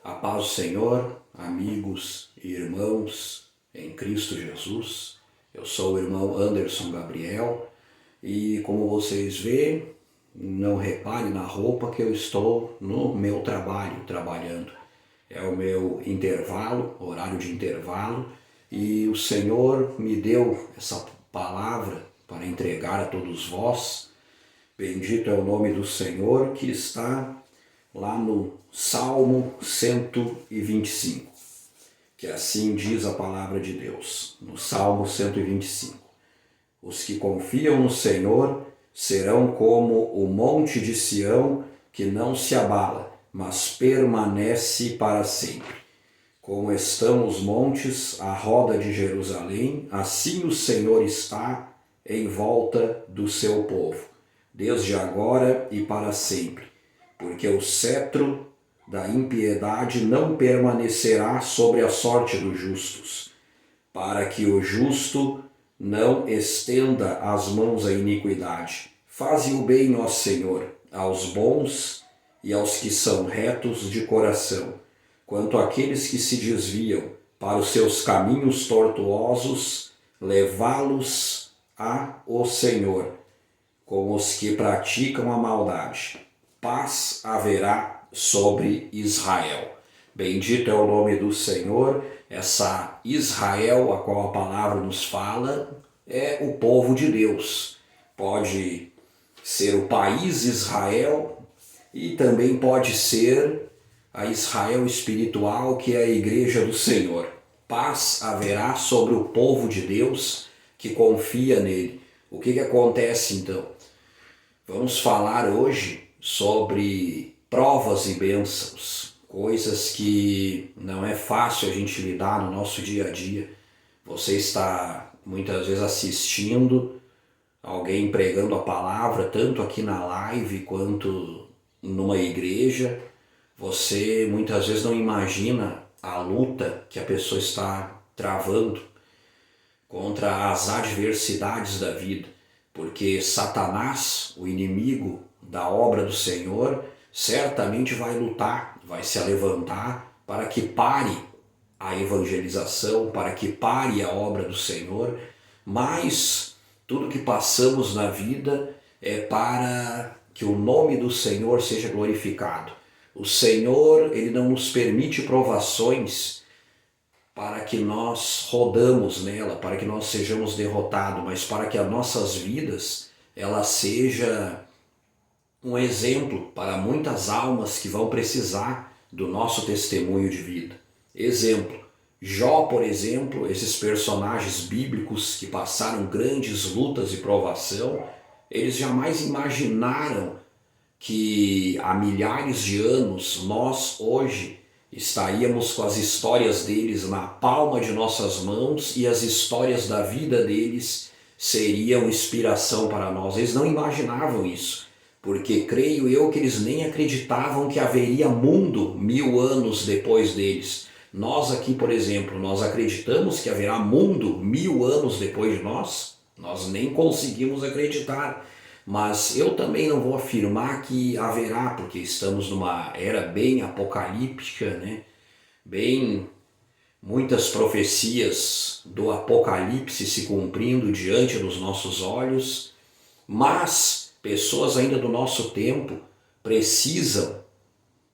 A paz do Senhor, amigos e irmãos em Cristo Jesus. Eu sou o irmão Anderson Gabriel e, como vocês veem, não repare na roupa que eu estou no meu trabalho, trabalhando. É o meu intervalo, horário de intervalo, e o Senhor me deu essa palavra para entregar a todos vós. Bendito é o nome do Senhor, que está lá no Salmo 125, que assim diz a palavra de Deus, no Salmo 125. Os que confiam no Senhor serão como o monte de Sião, que não se abala, mas permanece para sempre. Como estão os montes à roda de Jerusalém, assim o Senhor está em volta do seu povo, desde agora e para sempre. Porque o cetro da impiedade não permanecerá sobre a sorte dos justos, para que o justo não estenda as mãos à iniquidade. Faze o bem, ó Senhor, aos bons e aos que são retos de coração. Quanto àqueles que se desviam para os seus caminhos tortuosos, levá-los ao Senhor, com os que praticam a maldade. Paz haverá sobre Israel. Bendito é o nome do Senhor. Essa Israel a qual a palavra nos fala é o povo de Deus. Pode ser o país Israel e também pode ser a Israel espiritual, que é a igreja do Senhor. Paz haverá sobre o povo de Deus que confia nele. O que acontece então? Vamos falar hoje sobre provas e bênçãos, coisas que não é fácil a gente lidar no nosso dia a dia. Você está muitas vezes assistindo alguém pregando a palavra, tanto aqui na live quanto numa igreja. Você muitas vezes não imagina a luta que a pessoa está travando contra as adversidades da vida, porque Satanás, o inimigo da obra do Senhor, certamente vai lutar, vai se levantar para que pare a evangelização, para que pare a obra do Senhor, mas tudo que passamos na vida é para que o nome do Senhor seja glorificado. O Senhor, ele não nos permite provações para que nós rodamos nela, para que nós sejamos derrotados, mas para que as nossas vidas ela seja um exemplo para muitas almas que vão precisar do nosso testemunho de vida. Exemplo, Jó, por exemplo, esses personagens bíblicos que passaram grandes lutas e provação, eles jamais imaginaram que há milhares de anos nós hoje estaríamos com as histórias deles na palma de nossas mãos e as histórias da vida deles seriam inspiração para nós. Eles não imaginavam isso, porque creio eu que eles nem acreditavam que haveria mundo 1000 anos depois deles. Nós aqui, por exemplo, nós acreditamos que haverá mundo 1000 anos depois de nós? Nós nem conseguimos acreditar. Mas eu também não vou afirmar que haverá, porque estamos numa era bem apocalíptica, né? Bem, muitas profecias do Apocalipse se cumprindo diante dos nossos olhos, mas pessoas ainda do nosso tempo precisam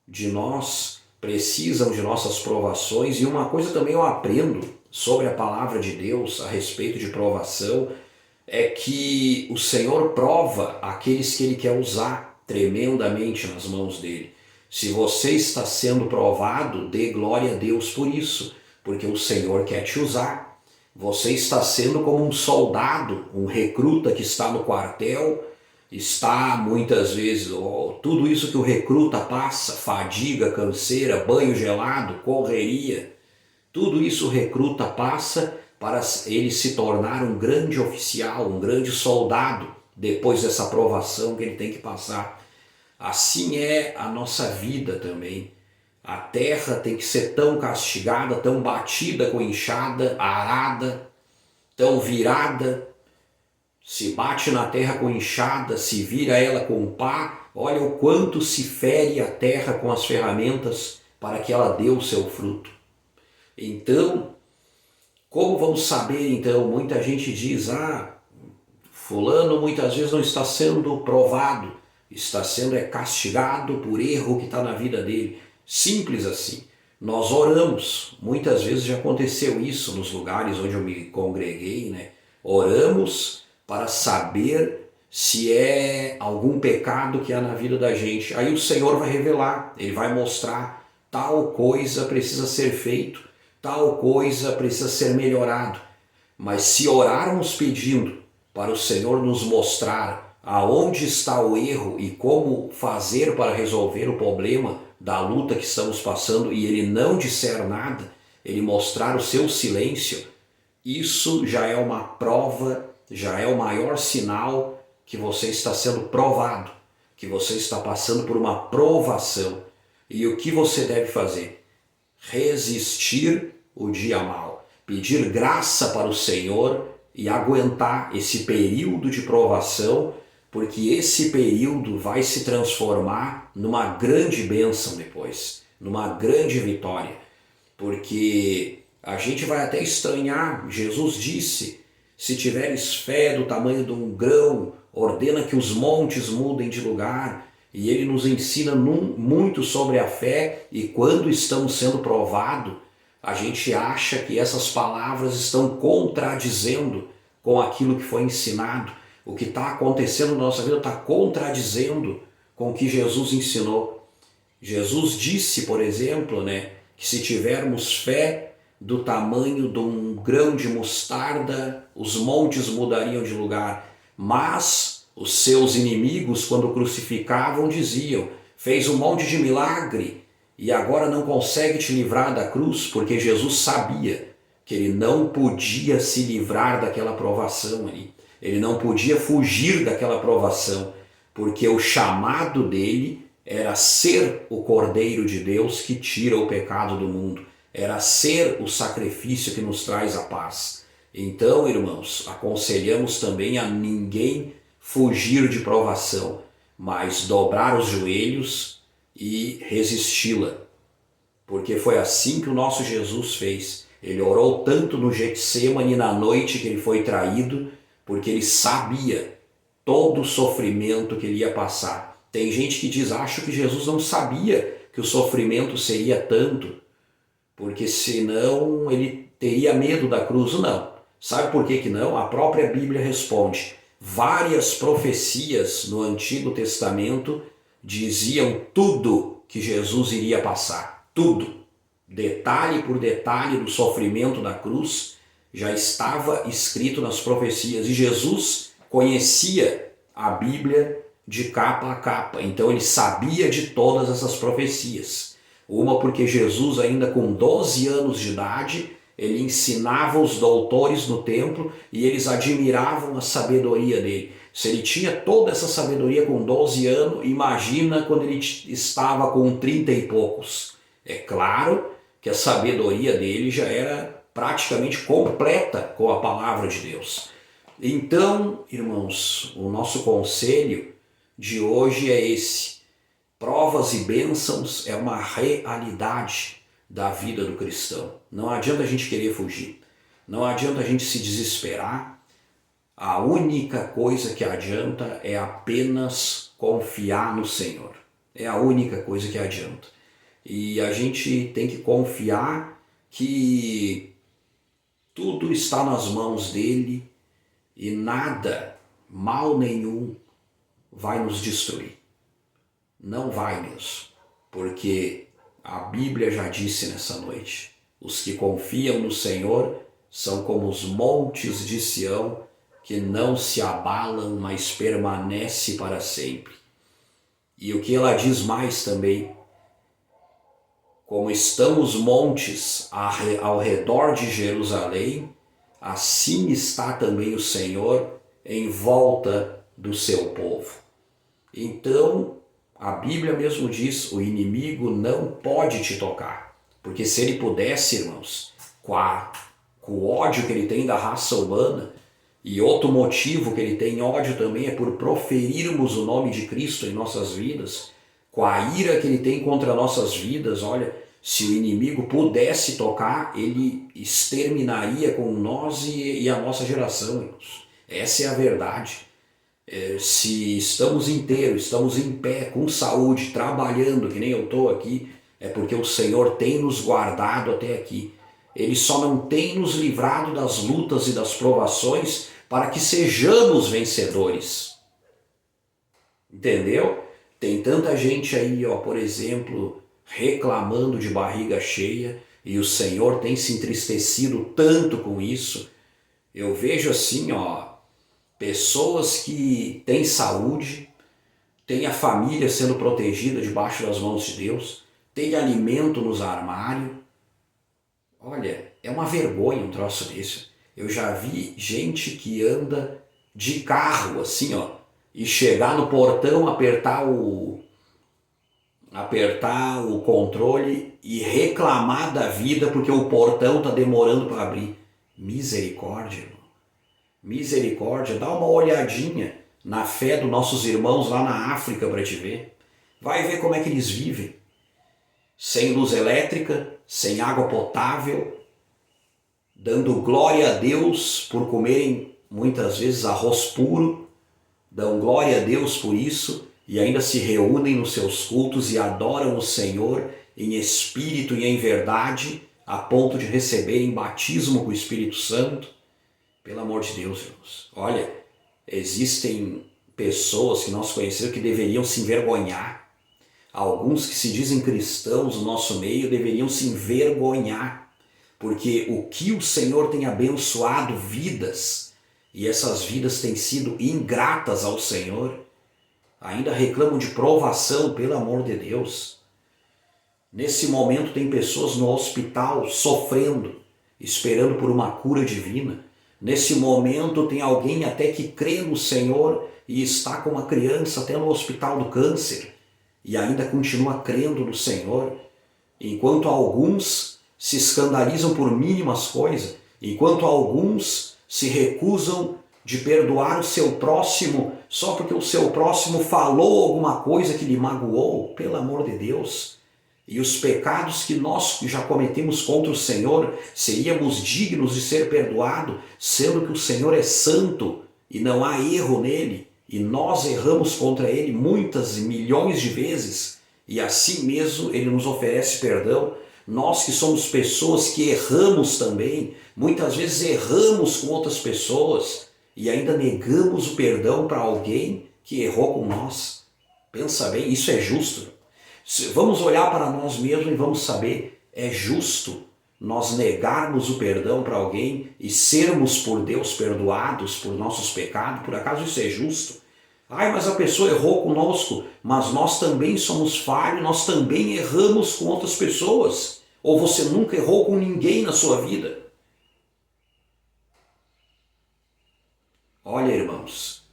de nós, precisam de nossas provações. E uma coisa também eu aprendo sobre a palavra de Deus a respeito de provação, é que o Senhor prova aqueles que Ele quer usar tremendamente nas mãos dEle. Se você está sendo provado, dê glória a Deus por isso, porque o Senhor quer te usar. Você está sendo como um soldado, um recruta que está no quartel, está muitas vezes, tudo isso que o recruta passa, fadiga, canseira, banho gelado, correria, tudo isso o recruta passa para ele se tornar um grande oficial, um grande soldado, depois dessa provação que ele tem que passar. Assim é a nossa vida também. A terra tem que ser tão castigada, tão batida com enxada, arada, tão virada. Se bate na terra com enxada, se vira ela com pá, olha o quanto se fere a terra com as ferramentas para que ela dê o seu fruto. Então, como vamos saber então? Muita gente diz, fulano muitas vezes não está sendo provado, está sendo castigado por erro que está na vida dele. Simples assim. Nós oramos, muitas vezes já aconteceu isso nos lugares onde eu me congreguei, né? Oramos para saber se é algum pecado que há na vida da gente. Aí o Senhor vai revelar, Ele vai mostrar tal coisa precisa ser feito, tal coisa precisa ser melhorado. Mas se orarmos pedindo para o Senhor nos mostrar aonde está o erro e como fazer para resolver o problema da luta que estamos passando e Ele não disser nada, Ele mostrar o seu silêncio, isso já é uma prova, já é o maior sinal que você está sendo provado, que você está passando por uma provação. E o que você deve fazer? Resistir o dia mau, pedir graça para o Senhor e aguentar esse período de provação, porque esse período vai se transformar numa grande bênção depois, numa grande vitória, porque a gente vai até estranhar. Jesus disse, se tiveres fé do tamanho de um grão, ordena que os montes mudem de lugar. E ele nos ensina muito sobre a fé, e quando estamos sendo provados, a gente acha que essas palavras estão contradizendo com aquilo que foi ensinado. O que está acontecendo na nossa vida está contradizendo com o que Jesus ensinou. Jesus disse, por exemplo, que se tivermos fé do tamanho de um grão de mostarda, os montes mudariam de lugar. Mas os seus inimigos, quando o crucificavam, diziam, fez um monte de milagre e agora não consegue te livrar da cruz, porque Jesus sabia que ele não podia se livrar daquela provação ali. Ele não podia fugir daquela provação, porque o chamado dele era ser o Cordeiro de Deus que tira o pecado do mundo, era ser o sacrifício que nos traz a paz. Então, irmãos, aconselhamos também a ninguém fugir de provação, mas dobrar os joelhos e resisti-la, porque foi assim que o nosso Jesus fez. Ele orou tanto no Getsêmani na noite que ele foi traído, porque ele sabia todo o sofrimento que ele ia passar. Tem gente que diz, acho que Jesus não sabia que o sofrimento seria tanto, porque senão ele teria medo da cruz. Não. Sabe por que não? A própria Bíblia responde. Várias profecias no Antigo Testamento diziam tudo que Jesus iria passar. Tudo. Detalhe por detalhe do sofrimento da cruz já estava escrito nas profecias. E Jesus conhecia a Bíblia de capa a capa. Então ele sabia de todas essas profecias. Uma porque Jesus, ainda com 12 anos de idade, ele ensinava os doutores no templo e eles admiravam a sabedoria dele. Se ele tinha toda essa sabedoria com 12 anos, imagina quando ele estava com 30 e poucos. É claro que a sabedoria dele já era praticamente completa com a palavra de Deus. Então, irmãos, o nosso conselho de hoje é esse. Provas e bênçãos é uma realidade da vida do cristão. Não adianta a gente querer fugir. Não adianta a gente se desesperar. A única coisa que adianta é apenas confiar no Senhor. É a única coisa que adianta. E a gente tem que confiar que tudo está nas mãos dele e nada, mal nenhum, vai nos destruir. Não vai mesmo, porque a Bíblia já disse nessa noite, os que confiam no Senhor são como os montes de Sião, que não se abalam, mas permanece para sempre. E o que ela diz mais também, como estão os montes ao redor de Jerusalém, assim está também o Senhor em volta do seu povo. Então, a Bíblia mesmo diz, o inimigo não pode te tocar. Porque se ele pudesse, irmãos, com o ódio que ele tem da raça humana, e outro motivo que ele tem ódio também é por proferirmos o nome de Cristo em nossas vidas, com a ira que ele tem contra nossas vidas, olha, Se o inimigo pudesse tocar, ele exterminaria com nós e a nossa geração, irmãos. Essa é a verdade. Se estamos inteiros, estamos em pé, com saúde, trabalhando, que nem eu estou aqui, é porque o Senhor tem nos guardado até aqui. Ele só não tem nos livrado das lutas e das provações para que sejamos vencedores. Entendeu? Tem tanta gente aí, ó, por exemplo, reclamando de barriga cheia, e o Senhor tem se entristecido tanto com isso. Eu vejo assim, ó, pessoas que têm saúde, têm a família sendo protegida debaixo das mãos de Deus, têm alimento nos armários. Olha, é uma vergonha um troço desse. Eu já vi gente que anda de carro assim, ó, e chegar no portão, apertar o controle e reclamar da vida porque o portão está demorando para abrir. Misericórdia, irmão. Misericórdia. Dá uma olhadinha na fé dos nossos irmãos lá na África para te ver. Vai ver como é que eles vivem. Sem luz elétrica, sem água potável, dando glória a Deus por comerem muitas vezes arroz puro, dão glória a Deus por isso e ainda se reúnem nos seus cultos e adoram o Senhor em espírito e em verdade, a ponto de receberem batismo com o Espírito Santo. Pelo amor de Deus, irmãos. Olha, existem pessoas que nós conhecemos que deveriam se envergonhar. Alguns que se dizem cristãos no nosso meio deveriam se envergonhar, porque o que o Senhor tem abençoado vidas, e essas vidas têm sido ingratas ao Senhor, ainda reclamam de provação, pelo amor de Deus. Nesse momento tem pessoas no hospital sofrendo, esperando por uma cura divina. Nesse momento tem alguém até que crê no Senhor e está com uma criança até no hospital do câncer e ainda continua crendo no Senhor, enquanto alguns se escandalizam por mínimas coisas, enquanto alguns se recusam de perdoar o seu próximo só porque o seu próximo falou alguma coisa que lhe magoou, pelo amor de Deus. E os pecados que nós já cometemos contra o Senhor, seríamos dignos de ser perdoados, sendo que o Senhor é santo e não há erro nele, e nós erramos contra ele muitas e milhões de vezes, e assim mesmo ele nos oferece perdão. Nós que somos pessoas que erramos também, muitas vezes erramos com outras pessoas e ainda negamos o perdão para alguém que errou com nós. Pensa bem, isso é justo? Vamos olhar para nós mesmos e vamos saber, é justo nós negarmos o perdão para alguém e sermos por Deus perdoados por nossos pecados? Por acaso isso é justo? Ai, mas a pessoa errou conosco, mas nós também somos falhos, nós também erramos com outras pessoas. Ou você nunca errou com ninguém na sua vida? Olha, irmãos,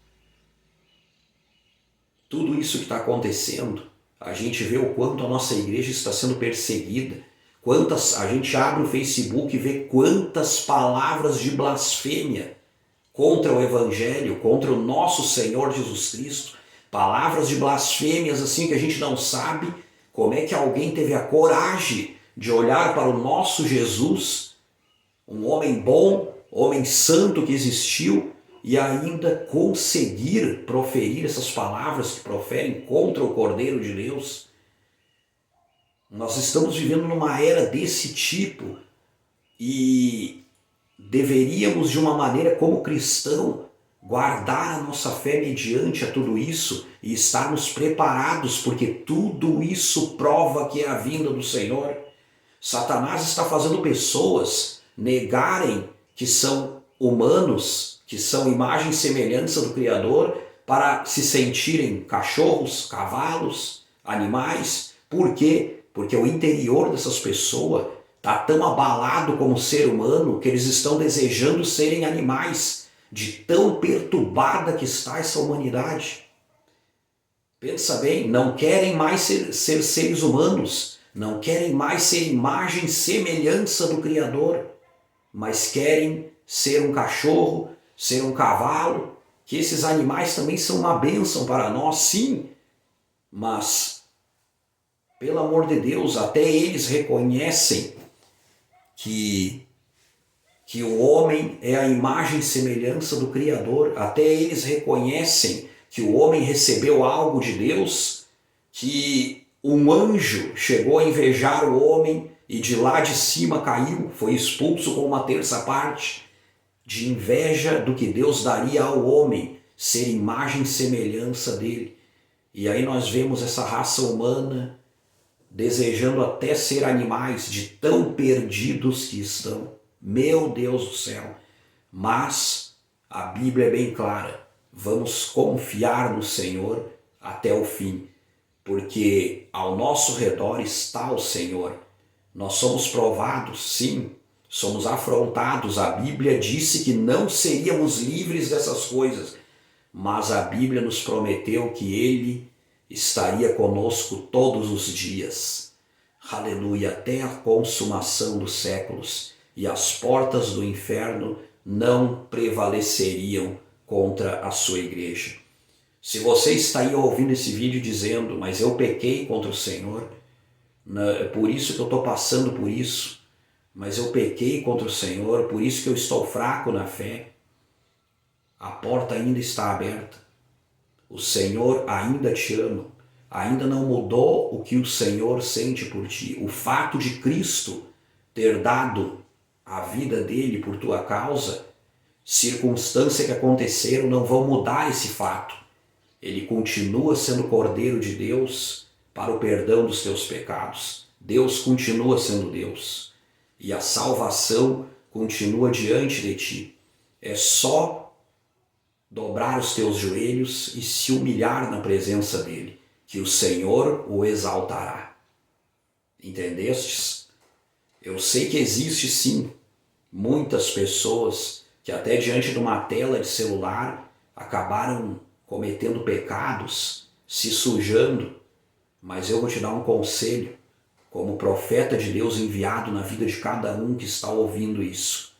tudo isso que está acontecendo, a gente vê o quanto a nossa igreja está sendo perseguida. A gente abre o Facebook e vê quantas palavras de blasfêmia contra o Evangelho, contra o nosso Senhor Jesus Cristo. Palavras de blasfêmias assim que a gente não sabe como é que alguém teve a coragem de olhar para o nosso Jesus, um homem bom, homem santo que existiu, e ainda conseguir proferir essas palavras que proferem contra o Cordeiro de Deus. Nós estamos vivendo numa era desse tipo e deveríamos, de uma maneira como cristão, guardar a nossa fé mediante a tudo isso e estarmos preparados, porque tudo isso prova que é a vinda do Senhor. Satanás está fazendo pessoas negarem que são humanos, que são imagem e semelhança do Criador, para se sentirem cachorros, cavalos, animais. Por quê? Porque o interior dessas pessoas está tão abalado como ser humano que eles estão desejando serem animais, de tão perturbada que está essa humanidade. Pensa bem, não querem mais ser seres humanos, não querem mais ser imagem e semelhança do Criador, mas querem ser um cachorro, ser um cavalo, que esses animais também são uma bênção para nós, sim, mas Pelo amor de Deus, até eles reconhecem que o homem é a imagem e semelhança do Criador. Até eles reconhecem que o homem recebeu algo de Deus, que um anjo chegou a invejar o homem e de lá de cima caiu, foi expulso com uma terça parte, de inveja do que Deus daria ao homem, ser imagem e semelhança dele. E aí nós vemos essa raça humana desejando até ser animais, de tão perdidos que estão. Meu Deus do céu! Mas a Bíblia é bem clara, vamos confiar no Senhor até o fim, porque ao nosso redor está o Senhor. Nós somos provados, sim, somos afrontados. A Bíblia disse que não seríamos livres dessas coisas, mas a Bíblia nos prometeu que Ele estaria conosco todos os dias. Aleluia, até a consumação dos séculos, e as portas do inferno não prevaleceriam contra a sua igreja. Se você está aí ouvindo esse vídeo dizendo, mas eu pequei contra o Senhor, é por isso que eu estou passando por isso, mas eu pequei contra o Senhor, por isso que eu estou fraco na fé, a porta ainda está aberta. O Senhor ainda te ama, ainda não mudou o que o Senhor sente por ti. O fato de Cristo ter dado a vida dele por tua causa, circunstâncias que aconteceram não vão mudar esse fato. Ele continua sendo Cordeiro de Deus para o perdão dos teus pecados. Deus continua sendo Deus e a salvação continua diante de ti. É só dobrar os teus joelhos e se humilhar na presença dele, que o Senhor o exaltará. Entendestes? Eu sei que existe sim muitas pessoas que até diante de uma tela de celular acabaram cometendo pecados, se sujando, mas eu vou te dar um conselho, como profeta de Deus enviado na vida de cada um que está ouvindo isso.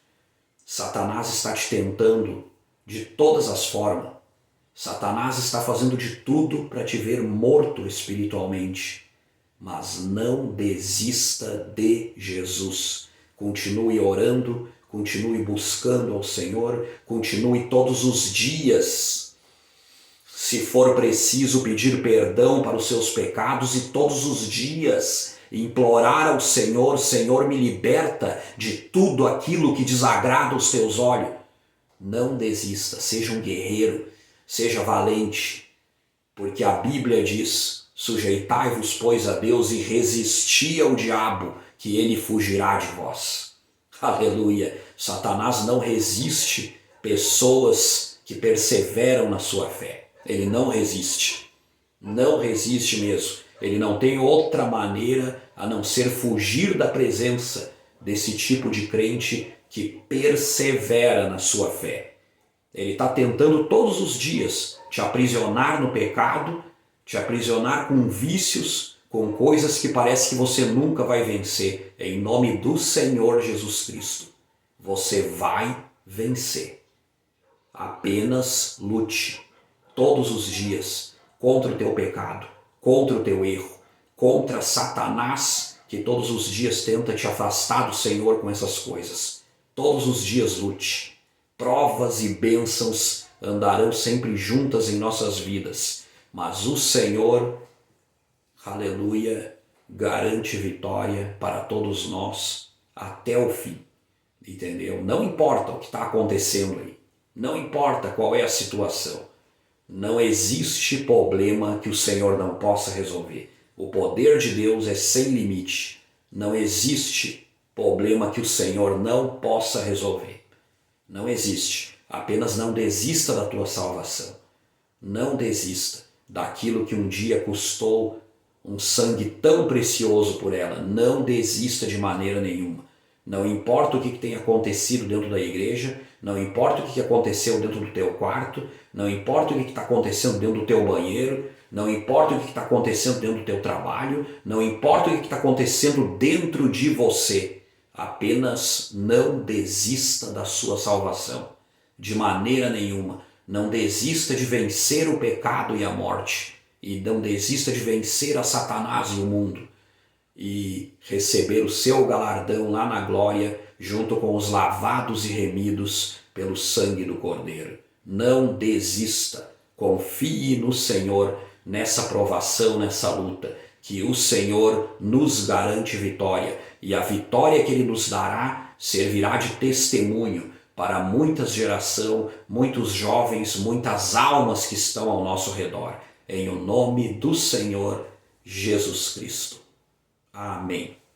Satanás está te tentando de todas as formas. Satanás está fazendo de tudo para te ver morto espiritualmente. Mas não desista de Jesus. Continue orando, continue buscando ao Senhor, continue todos os dias, se for preciso, pedir perdão para os seus pecados e todos os dias implorar ao Senhor: Senhor, me liberta de tudo aquilo que desagrada os teus olhos. Não desista, seja um guerreiro, seja valente, porque a Bíblia diz: sujeitai-vos, pois, a Deus e resisti ao diabo, que ele fugirá de vós. Aleluia! Satanás não resiste pessoas que perseveram na sua fé. Ele não resiste mesmo. Ele não tem outra maneira a não ser fugir da presença desse tipo de crente que persevera na sua fé. Ele está tentando todos os dias te aprisionar no pecado, te aprisionar com vícios, com coisas que parece que você nunca vai vencer. Em nome do Senhor Jesus Cristo, você vai vencer. Apenas lute todos os dias contra o teu pecado, contra o teu erro, contra Satanás, que todos os dias tenta te afastar do Senhor com essas coisas. Todos os dias lute. Provas e bênçãos andarão sempre juntas em nossas vidas, mas o Senhor, aleluia, garante vitória para todos nós até o fim. Entendeu? Não importa o que está acontecendo aí, não importa qual é a situação, não existe problema que o Senhor não possa resolver. O poder de Deus é sem limite. Não existe problema que o Senhor não possa resolver. Não existe. Apenas não desista da tua salvação. Não desista daquilo que um dia custou um sangue tão precioso por ela. Não desista de maneira nenhuma. Não importa o que tenha acontecido dentro da igreja, não importa o que aconteceu dentro do teu quarto, não importa o que está acontecendo dentro do teu banheiro, não importa o que está acontecendo dentro do teu trabalho, não importa o que está acontecendo dentro de você. Apenas não desista da sua salvação. De maneira nenhuma. Não desista de vencer o pecado e a morte. e não desista de vencer a Satanás e o mundo e receber o seu galardão lá na glória, junto com os lavados e remidos pelo sangue do Cordeiro. Não desista, confie no Senhor nessa provação, nessa luta, que o Senhor nos garante vitória, e a vitória que Ele nos dará servirá de testemunho para muitas gerações, muitos jovens, muitas almas que estão ao nosso redor. Em o nome do Senhor Jesus Cristo. Amém.